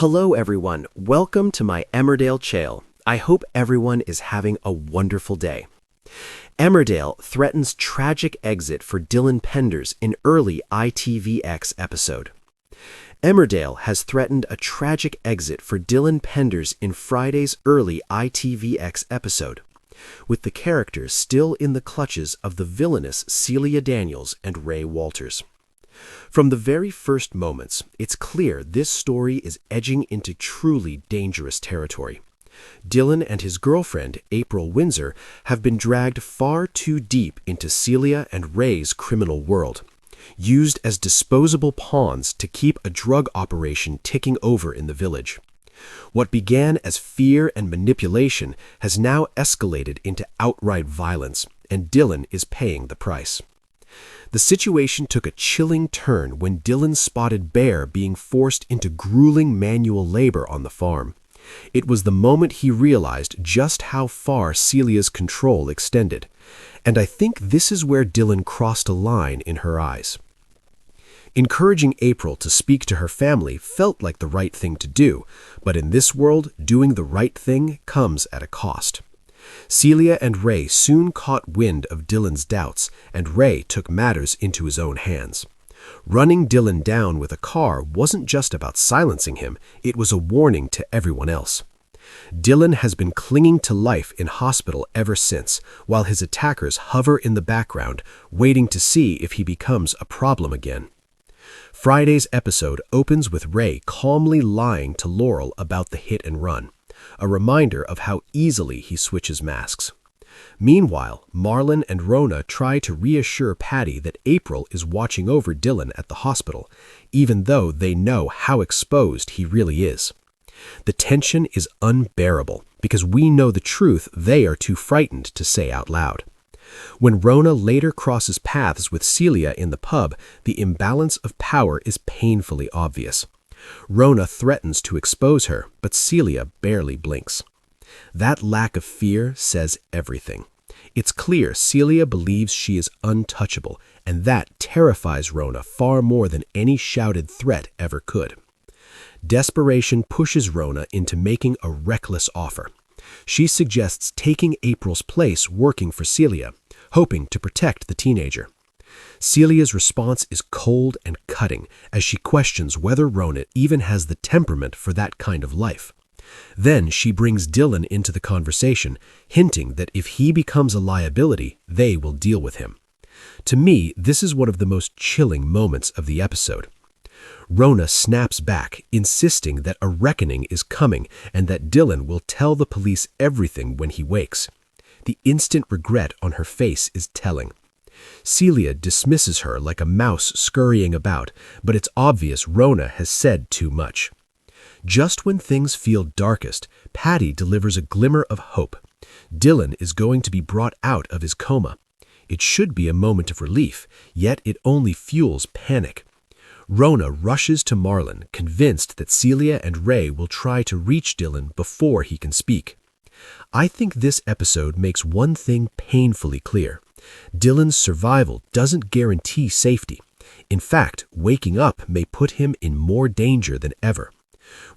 Hello everyone, welcome to my Emmerdale channel. I hope everyone is having a wonderful day. Emmerdale threatens tragic exit for Dylan Penders in early ITVX episode. Emmerdale has threatened a tragic exit for Dylan Penders in Friday's early ITVX episode, with the characters still in the clutches of the villainous Celia Daniels and Ray Walters. From the very first moments, it's clear this story is edging into truly dangerous territory. Dylan and his girlfriend, April Windsor, have been dragged far too deep into Celia and Ray's criminal world, used as disposable pawns to keep a drug operation ticking over in the village. What began as fear and manipulation has now escalated into outright violence, and Dylan is paying the price. The situation took a chilling turn when Dylan spotted Bear being forced into grueling manual labor on the farm. It was the moment he realized just how far Celia's control extended, and I think this is where Dylan crossed a line in her eyes. Encouraging April to speak to her family felt like the right thing to do, but in this world, doing the right thing comes at a cost. Celia and Ray soon caught wind of Dylan's doubts, and Ray took matters into his own hands. Running Dylan down with a car wasn't just about silencing him, it was a warning to everyone else. Dylan has been clinging to life in hospital ever since, while his attackers hover in the background, waiting to see if he becomes a problem again. Friday's episode opens with Ray calmly lying to Laurel about the hit and run, a reminder of how easily he switches masks. Meanwhile, Marlon and Rona try to reassure Patty that April is watching over Dylan at the hospital, even though they know how exposed he really is. The tension is unbearable because we know the truth they are too frightened to say out loud. When Rona later crosses paths with Celia in the pub, the imbalance of power is painfully obvious. Rona threatens to expose her, but Celia barely blinks. That lack of fear says everything. It's clear Celia believes she is untouchable, and that terrifies Rona far more than any shouted threat ever could. Desperation pushes Rona into making a reckless offer. She suggests taking April's place working for Celia, hoping to protect the teenager. Celia's response is cold and cutting as she questions whether Rona even has the temperament for that kind of life. Then she brings Dylan into the conversation, hinting that if he becomes a liability, they will deal with him. To me, this is one of the most chilling moments of the episode. Rona snaps back, insisting that a reckoning is coming and that Dylan will tell the police everything when he wakes. The instant regret on her face is telling. Celia dismisses her like a mouse scurrying about, but it's obvious Rona has said too much. Just when things feel darkest, Patty delivers a glimmer of hope. Dylan is going to be brought out of his coma. It should be a moment of relief, yet it only fuels panic. Rona rushes to Marlon, convinced that Celia and Ray will try to reach Dylan before he can speak. I think this episode makes one thing painfully clear. Dylan's survival doesn't guarantee safety. In fact, waking up may put him in more danger than ever.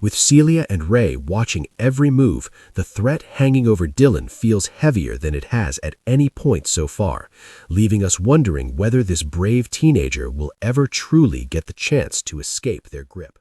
With Celia and Ray watching every move, the threat hanging over Dylan feels heavier than it has at any point so far, leaving us wondering whether this brave teenager will ever truly get the chance to escape their grip.